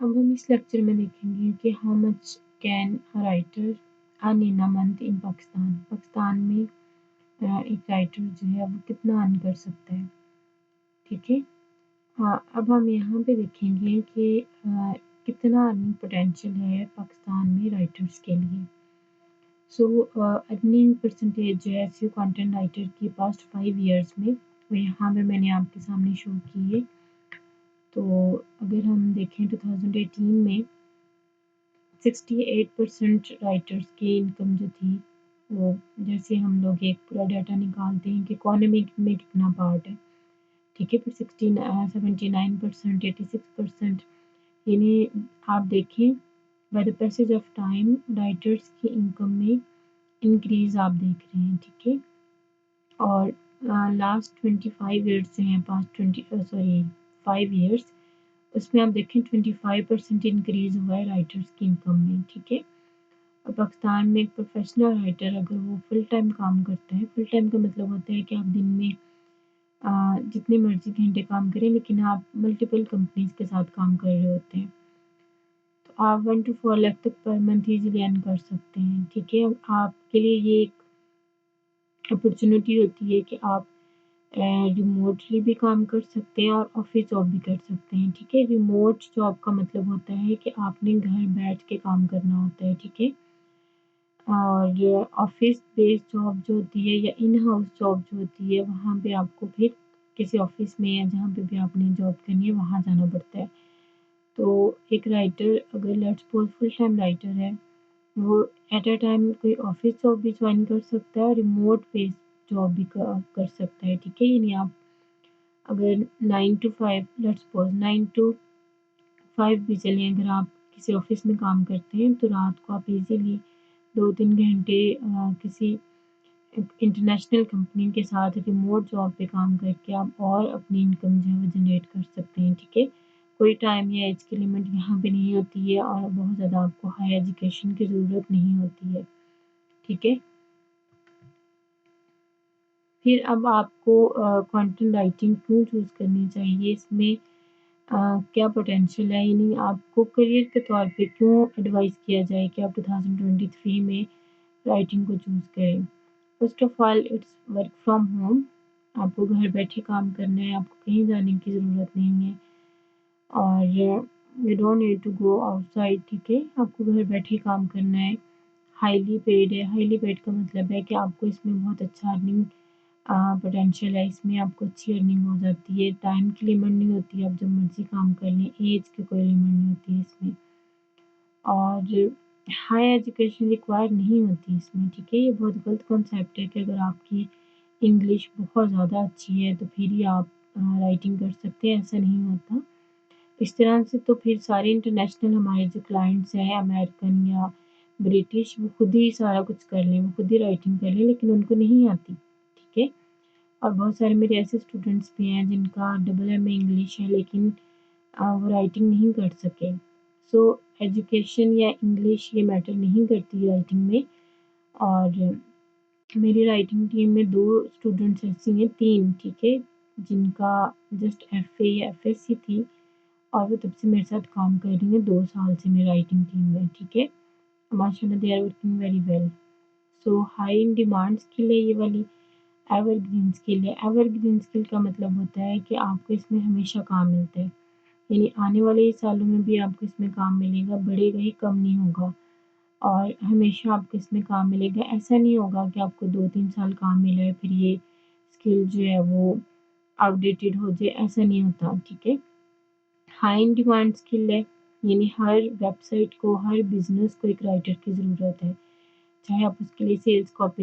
अब हम इस लेक्चर में देखेंगे कि how much can a writer earn in a month in Pakistan. Pakistan में एक राइटर जो है वो कितना अर्न कर सकता है। ठीक है, हाँ, अब हम यहाँ पे देखेंगे कि कितना अर्निंग पोटेंशियल है पाकिस्तान में राइटर्स के लिए। सो अर्निंग परसेंटेज जो है एसईओ कंटेंट राइटर की पास्ट 5 ईयर्स में वो यहाँ पे मैंने आपके सामने शो की है। तो अगर हम देखें 2018 में 68% राइटर्स की इनकम जो थी, वो जैसे हम लोग एक पूरा डाटा निकालते हैं कि इकोनॉमी में कितना पार्ट है। ठीक है, फिर 79%, 86%, यानी आप देखें by the passage of time writers की इनकम में इंक्रीज़ आप देख रहे हैं। ठीक है, और लास्ट 25 ईयर्स जो हैं, पास्ट 5 ईयर्स, उसमें आप देखें 25% इंक्रीज़ हुआ है राइटर्स की इनकम में। ठीक है, और पाकिस्तान में एक प्रोफेशनल राइटर अगर वो फुल टाइम काम करता है, फुल टाइम का मतलब होता है कि आप दिन में जितने मर्जी घंटे काम करें, लेकिन आप मल्टीपल कंपनीज के साथ काम कर रहे होते हैं, तो आप 1 to 4 लाख तक पर मंथ ईजिली अर्न कर सकते हैं। ठीक है, आपके लिए ये एक अपॉर्चुनिटी होती है कि आप रिमोटली भी काम कर सकते हैं और ऑफिस जॉब भी कर सकते हैं। ठीक है, रिमोट जॉब का मतलब होता है कि आपने घर बैठ के काम करना होता है। ठीक है, और ऑफिस बेस्ड जॉब जो होती है या इन हाउस जॉब जो होती है, वहाँ पे आपको फिर किसी ऑफिस में या जहाँ पे भी आपने जॉब करनी है वहाँ जाना पड़ता है। तो एक राइटर अगर let's suppose full time writer है, वो एट अ टाइम कोई ऑफिस जॉब भी ज्वाइन कर सकता है और रिमोट बेस्ड जॉब भी कर सकता है। ठीक है, यानी आप अगर 9 to 5 लेट्स सपोज 9 to 5 भी चलें, अगर आप किसी ऑफिस में काम करते हैं तो रात को आप इजीली 2-3 घंटे किसी इंटरनेशनल कंपनी के साथ रिमोट जॉब पे काम करके आप और अपनी इनकम जो है वो जनरेट कर सकते हैं। ठीक है, कोई टाइम या एज की लिमिट यहाँ पे नहीं होती है और बहुत ज़्यादा आपको हाई एजुकेशन की ज़रूरत नहीं होती है। ठीक है, फिर अब आपको कंटेंट राइटिंग क्यों चूज़ करनी चाहिए, इसमें क्या पोटेंशियल है, यानी आपको करियर के तौर पे क्यों एडवाइस किया जाए कि आप 2023 में राइटिंग को चूज़ करें। First of all it's work from home, आपको घर बैठे काम करना है, आपको कहीं जाने की ज़रूरत नहीं है और you don't need to go outside. ठीक है, आपको घर बैठे काम करना है। हाईली पेड है, हाईली पेड का मतलब है कि आपको इसमें बहुत अच्छा अर्निंग पोटेंशियल है, इसमें आपको अच्छी अर्निंग हो जाती है, टाइम की लिमिट नहीं होती, आप जब मर्जी काम कर लें, एज की कोई लिमिट नहीं होती है इसमें, और हाई एजुकेशन रिक्वायर नहीं होती इसमें। ठीक है, ये बहुत गलत कॉन्सेप्ट है कि अगर आपकी इंग्लिश बहुत ज़्यादा अच्छी है तो फिर ही आप राइटिंग कर सकते हैं, ऐसा नहीं होता। इस तरह से तो फिर सारे इंटरनेशनल हमारे जो क्लाइंट्स हैं अमेरिकन या ब्रिटिश, वो खुद ही सारा कुछ कर लें, वो खुद ही राइटिंग कर लें, लेकिन उनको नहीं आती। ठीक है, और बहुत सारे मेरे ऐसे स्टूडेंट्स भी हैं जिनका डबल एमए इंग्लिश है लेकिन वो राइटिंग नहीं कर सके। सो एजुकेशन या इंग्लिश ये मैटर नहीं करती राइटिंग में। और मेरी राइटिंग टीम में 2 स्टूडेंट्स ऐसी हैं, 3, ठीक है, जिनका जस्ट एफए या एफएससी थी और वो तब से मेरे साथ काम कर रही हैं 2 साल से मेरी राइटिंग टीम में। ठीक है, माशाल्लाह they are working very well. So high in demand skill है ये वाली। एवरग्रीन स्किल है, एवरग्रीन स्किल का मतलब होता है कि आपको इसमें हमेशा काम मिलता है, यानी आने वाले सालों में भी आपको इसमें काम मिलेगा, बढ़ेगा ही, कम नहीं होगा और हमेशा आपको इसमें काम मिलेगा। ऐसा नहीं होगा कि आपको 2-3 साल काम मिला है फिर ये स्किल जो है वो आउटडेटेड हो जाए, ऐसा नहीं होता। ठीक है, हाई इन डिमांड स्किल है, यानी हर वेबसाइट को, हर बिजनेस को एक राइटर की ज़रूरत है, चाहे आप उसके लिए सेल्स कॉपी